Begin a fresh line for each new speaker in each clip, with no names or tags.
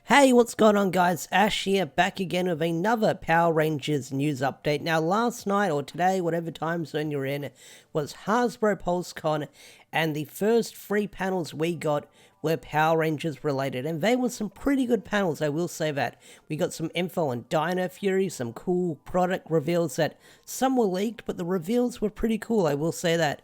Hey, what's going on guys? Ash here, back again with another Power Rangers news update. Now last night, or today, whatever time zone you're in, was Hasbro Pulse Con, and the first 3 panels we got were Power Rangers related, and they were some pretty good panels, I will say that. We got some info on Dino Fury, some cool product reveals that some were leaked, but the reveals were pretty cool, I will say that.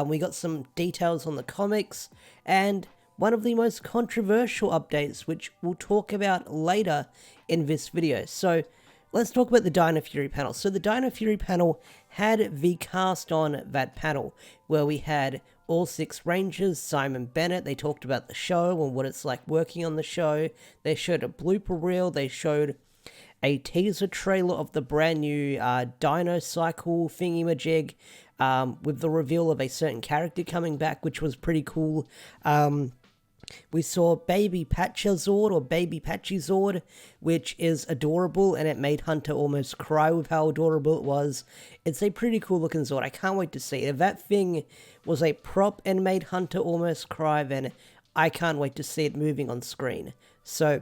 We got some details on the comics, and one of the most controversial updates, which we'll talk about later in this video. So let's talk about the Dino Fury panel. So the Dino Fury panel had the cast on that panel, where we had all 6 Rangers, Simon Bennett. They talked about the show and what it's like working on the show. They showed a blooper reel. They showed a teaser trailer of the brand new Dino Cycle thingy-majig, with the reveal of a certain character coming back, which was pretty cool. We saw Baby Patchazord, or Baby Patchyzord, which is adorable, and it made Hunter almost cry with how adorable it was. It's a pretty cool looking Zord. I can't wait to see it. If that thing was a prop and made Hunter almost cry, then I can't wait to see it moving on screen. So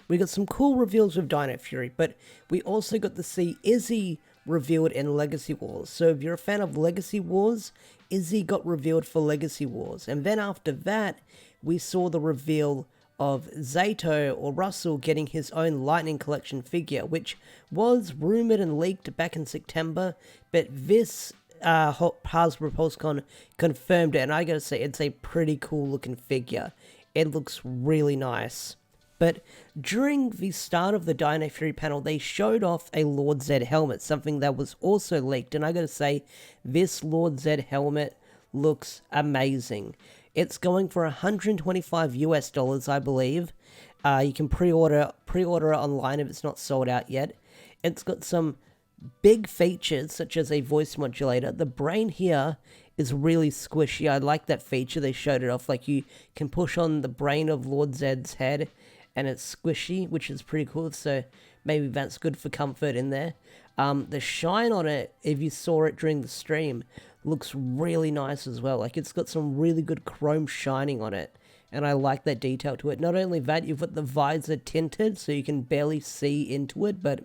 we got some cool reveals with Dino Fury, but we also got to see Izzy revealed in Legacy Wars. So if you're a fan of Legacy Wars, Izzy got revealed for Legacy Wars. And then after that, we saw the reveal of Zato, or Russell, getting his own Lightning Collection figure, which was rumored and leaked back in September, but this Hasbro Pulse Con confirmed it, and I gotta say, it's a pretty cool looking figure. It looks really nice. But during the start of the Dino Fury panel, they showed off a Lord Zed helmet, something that was also leaked, and I gotta say, this Lord Zed helmet looks amazing. It's going for $125 US, I believe. You can pre-order it online if it's not sold out yet. It's got some big features, such as a voice modulator. The brain here is really squishy. I like that feature. They showed it off. Like, you can push on the brain of Lord Zed's head, and it's squishy, which is pretty cool. So maybe that's good for comfort in there. The shine on it, if you saw it during the stream, looks really nice as well. Like, it's got some really good chrome shining on it, and I like that detail to it. Not only that, you've got the visor tinted, so you can barely see into it, but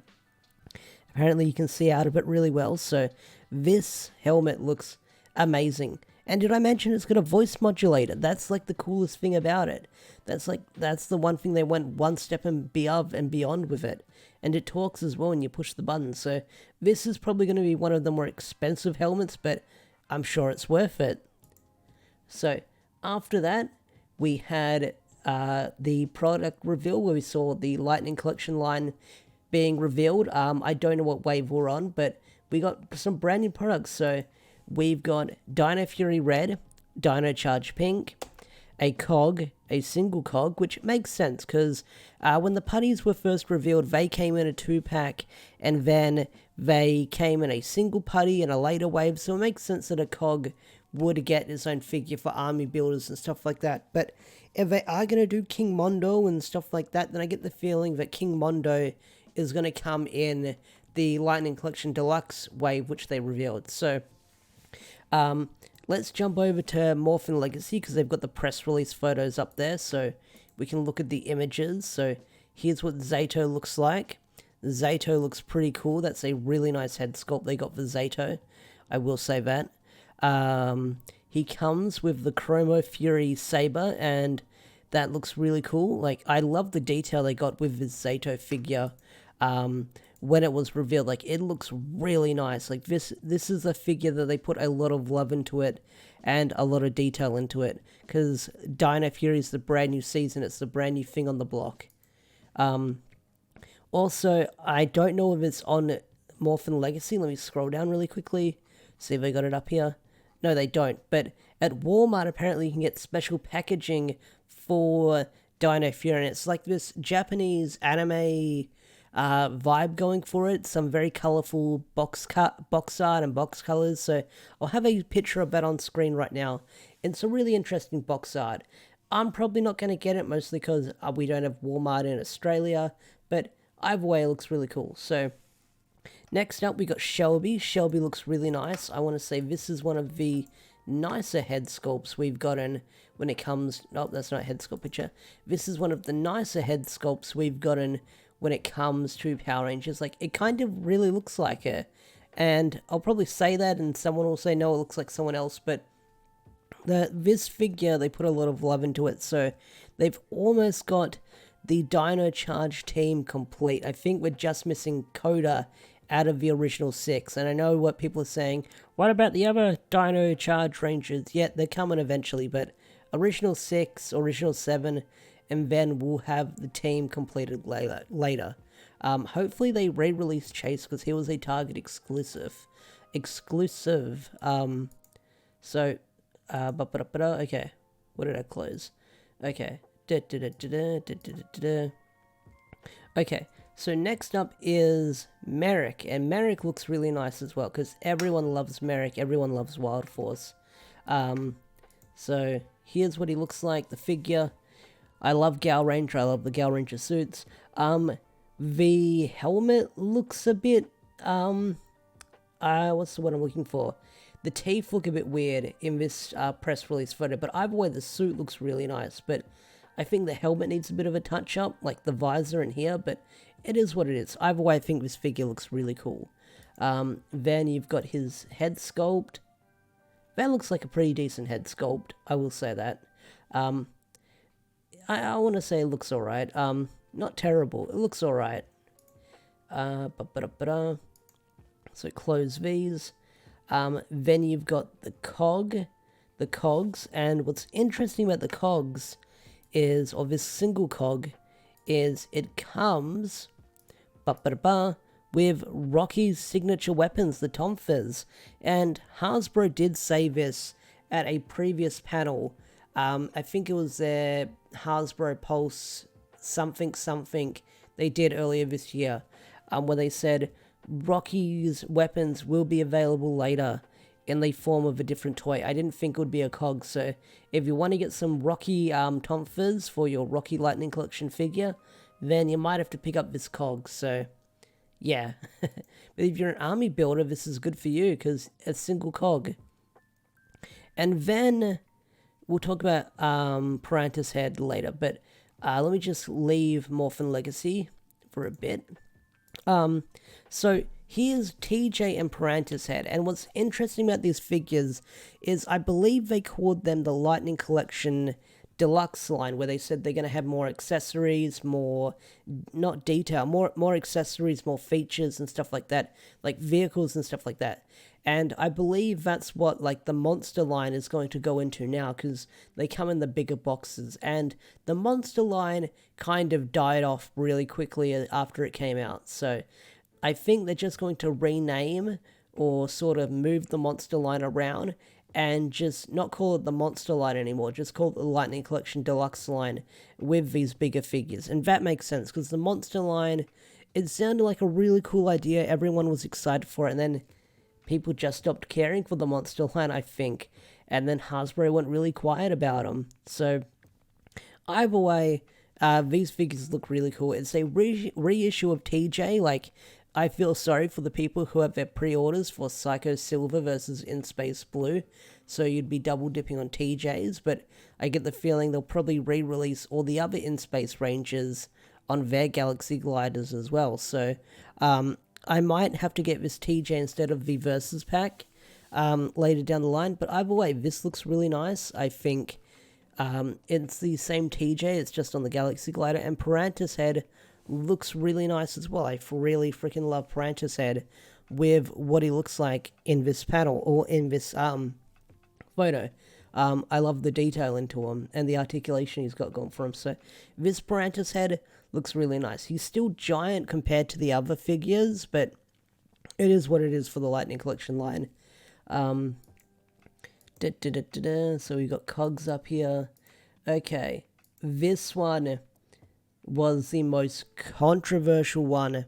apparently you can see out of it really well. So this helmet looks amazing. And did I mention it's got a voice modulator? That's like the coolest thing about it. That's the one thing they went one step above and beyond with it. And it talks as well when you push the button. So this is probably going to be one of the more expensive helmets, but I'm sure it's worth it. So after that, we had the product reveal, where we saw the Lightning Collection line being revealed. I don't know what wave we're on, but we got some brand new products. So we've got Dino Fury Red, Dino Charge Pink, a cog, a single cog, which makes sense because when the putties were first revealed, they came in a 2-pack, and then they came in a single putty in a later wave, so it makes sense that a cog would get its own figure for army builders and stuff like that. But if they are going to do King Mondo and stuff like that, then I get the feeling that King Mondo is going to come in the Lightning Collection Deluxe wave, which they revealed. So let's jump over to Morphin Legacy, because they've got the press release photos up there, so we can look at the images. So here's what Zato looks like. Zato looks pretty cool. That's a really nice head sculpt they got for Zato, I will say that. He comes with the Chromo Fury Saber, and that looks really cool. Like, I love the detail they got with this Zato figure when it was revealed. Like, it looks really nice. Like, this is a figure that they put a lot of love into it and a lot of detail into it, because Dino Fury is the brand new season. It's the brand new thing on the block. Also, I don't know if it's on Morphin Legacy. Let me scroll down really quickly, see if they got it up here. No, they don't. But at Walmart, apparently you can get special packaging for Dino Fury, and it's like this Japanese anime vibe going for it. Some very colorful box art and box colors. So I'll have a picture of that on screen right now. It's a really interesting box art. I'm probably not going to get it, mostly because we don't have Walmart in Australia, but either way, it looks really cool. So next up, we got Shelby. Shelby looks really nice. I want to say this is one of the nicer head sculpts we've gotten when it comes... Oh, that's not a head sculpt picture. This is one of the nicer head sculpts we've gotten when it comes to Power Rangers. Like, it kind of really looks like her. And I'll probably say that, and someone will say, no, it looks like someone else, but this figure, they put a lot of love into it, so they've almost got the Dino Charge team complete. I think we're just missing Coda out of the original 6, and I know what people are saying, what about the other Dino Charge Rangers? Yeah, they're coming eventually, but original 6, original 7, and then we'll have the team completed later. Hopefully they re-release Chase, because he was a Target exclusive. So, okay, what did I close? Okay. Okay, so next up is Merrick, and Merrick looks really nice as well, because everyone loves Merrick, everyone loves Wild Force. So here's what he looks like, the figure. I love Gal Ranger, I love the Gal Ranger suits. The helmet looks a bit, what's the word I'm looking for? The teeth look a bit weird in this press release photo, but either way the suit looks really nice, but I think the helmet needs a bit of a touch-up, like the visor in here, but it is what it is. Either way, I think this figure looks really cool. Then you've got his head sculpt. That looks like a pretty decent head sculpt, I will say that. I want to say it looks alright. Not terrible, it looks alright. So close these. Then you've got the cogs, and what's interesting about the cogs is, or this single cog, is it comes with Rocky's signature weapons, the Tomphers, and Hasbro did say this at a previous panel. I think it was their Hasbro Pulse something they did earlier this year, where they said Rocky's weapons will be available later in the form of a different toy. I didn't think it would be a cog, so if you want to get some Rocky Tomphers for your Rocky Lightning Collection figure, then you might have to pick up this cog, so yeah. But if you're an army builder, this is good for you, because it's a single cog. And then we'll talk about Parantis Head later, but let me just leave Morphin Legacy for a bit. So here's TJ and Parantis Head, and what's interesting about these figures is I believe they called them the Lightning Collection Deluxe line, where they said they're going to have more accessories, more, not detail, more accessories, more features and stuff like that, like vehicles and stuff like that. And I believe that's what, like, the Monster line is going to go into now, because they come in the bigger boxes, and the Monster line kind of died off really quickly after it came out, so I think they're just going to rename or sort of move the Monster line around and just not call it the Monster line anymore, just call it the Lightning Collection Deluxe line with these bigger figures. And that makes sense, because the Monster line, it sounded like a really cool idea, everyone was excited for it, and then people just stopped caring for the Monster line, I think, and then Hasbro went really quiet about them. So either way, these figures look really cool. It's a reissue of TJ. Like, I feel sorry for the people who have their pre-orders for Psycho Silver versus In Space Blue, so you'd be double dipping on TJs, but I get the feeling they'll probably re-release all the other In Space Rangers on their Galaxy Gliders as well. So I might have to get this TJ instead of the Versus pack later down the line, but either way, this looks really nice. I think it's the same TJ, it's just on the Galaxy Glider, and Parantis Head looks really nice as well. I really freaking love Parantis Head with what he looks like in this panel, or in this photo. I love the detail into him, and the articulation he's got going for him, so this Parantis Head looks really nice. He's still giant compared to the other figures, but it is what it is for the Lightning Collection line. So we got cogs up here. Okay, this one was the most controversial one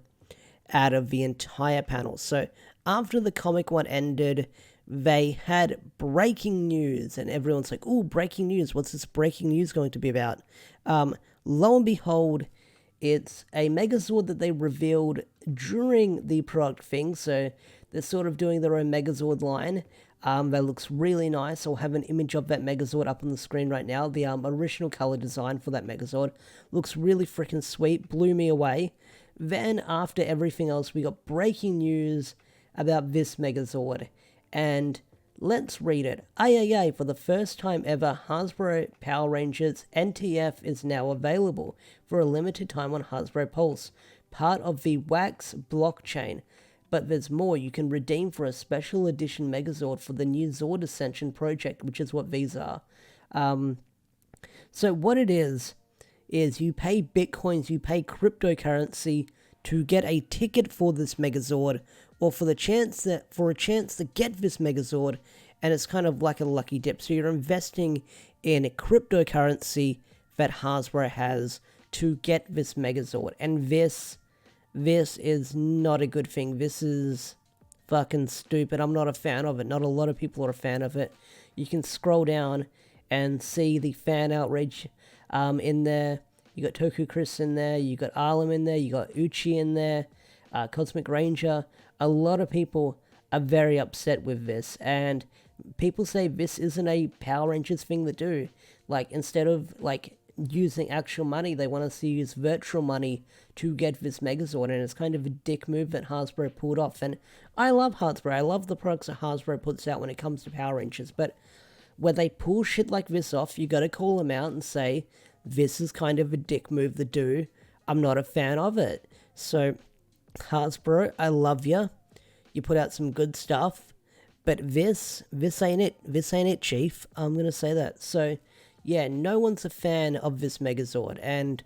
out of the entire panel. So after the comic one ended, they had breaking news, and everyone's like, "Ooh, breaking news, what's this breaking news going to be about?" Lo and behold, it's a MegaZord that they revealed during the product thing, so they're sort of doing their own MegaZord line. That looks really nice. I'll have an image of that MegaZord up on the screen right now. The original color design for that MegaZord looks really freaking sweet, blew me away. Then after everything else, we got breaking news about this MegaZord, and let's read it. Ayayay, for the first time ever, Hasbro Power Rangers NTF is now available for a limited time on Hasbro Pulse, part of the Wax blockchain. But there's more. You can redeem for a special edition MegaZord for the new Zord Ascension project, which is what these are. So what it is you pay bitcoins, you pay cryptocurrency to get a ticket for this MegaZord, or for a chance to get this MegaZord, and it's kind of like a lucky dip. So you're investing in cryptocurrency that Hasbro has to get this MegaZord, and this is not a good thing. This is fucking stupid. I'm not a fan of it. Not a lot of people are a fan of it. You can scroll down and see the fan outrage in there. You got Toku Chris in there. You got Arlem in there. You got Uchi in there. Cosmic Ranger. A lot of people are very upset with this, and people say this isn't a Power Rangers thing to do. Like, instead of like using actual money, they want us to use virtual money to get this MegaZord, and it's kind of a dick move that Hasbro pulled off. And I love Hasbro. I love the products that Hasbro puts out when it comes to Power Rangers, but when they pull shit like this off, you gotta call them out and say, this is kind of a dick move to do. I'm not a fan of it. So, Hasbro, I love you. You put out some good stuff, but this ain't it. This ain't it, Chief. I'm gonna say that. So, yeah, no one's a fan of this MegaZord, and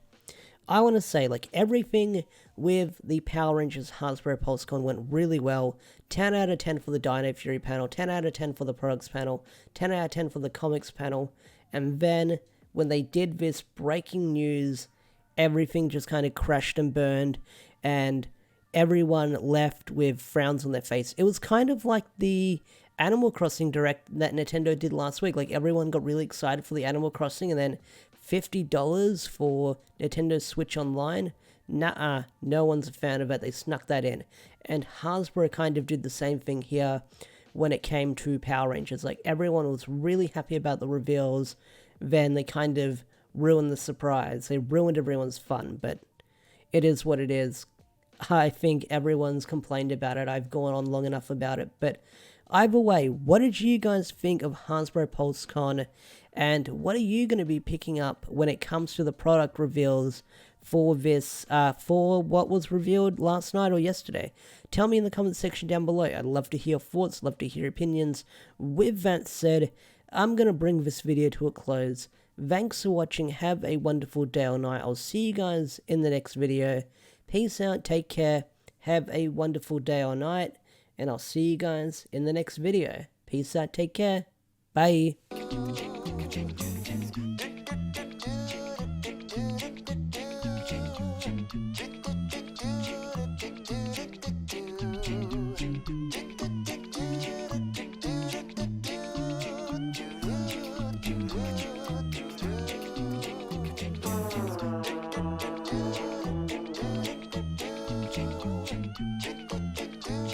I want to say, like, everything with the Power Rangers Hasbro Pulse Con went really well. 10 out of 10 for the Dino Fury panel, 10 out of 10 for the products panel, 10 out of 10 for the comics panel, and then when they did this breaking news, everything just kind of crashed and burned, and everyone left with frowns on their face. It was kind of like the Animal Crossing Direct that Nintendo did last week. Like, everyone got really excited for the Animal Crossing, and then $50 for Nintendo Switch Online? Nah, no one's a fan of it. They snuck that in. And Hasbro kind of did the same thing here when it came to Power Rangers. Like, everyone was really happy about the reveals, then they kind of ruined the surprise. They ruined everyone's fun, but it is what it is. I think everyone's complained about it. I've gone on long enough about it, but either way, what did you guys think of Hasbro Pulse Con, and what are you going to be picking up when it comes to the product reveals for this, for what was revealed last night or yesterday? Tell me in the comment section down below. I'd love to hear thoughts, love to hear opinions. With that said, I'm going to bring this video to a close. Thanks for watching. Have a wonderful day or night. I'll see you guys in the next video. Peace out, take care, have a wonderful day or night, and I'll see you guys in the next video. Peace out, take care, bye.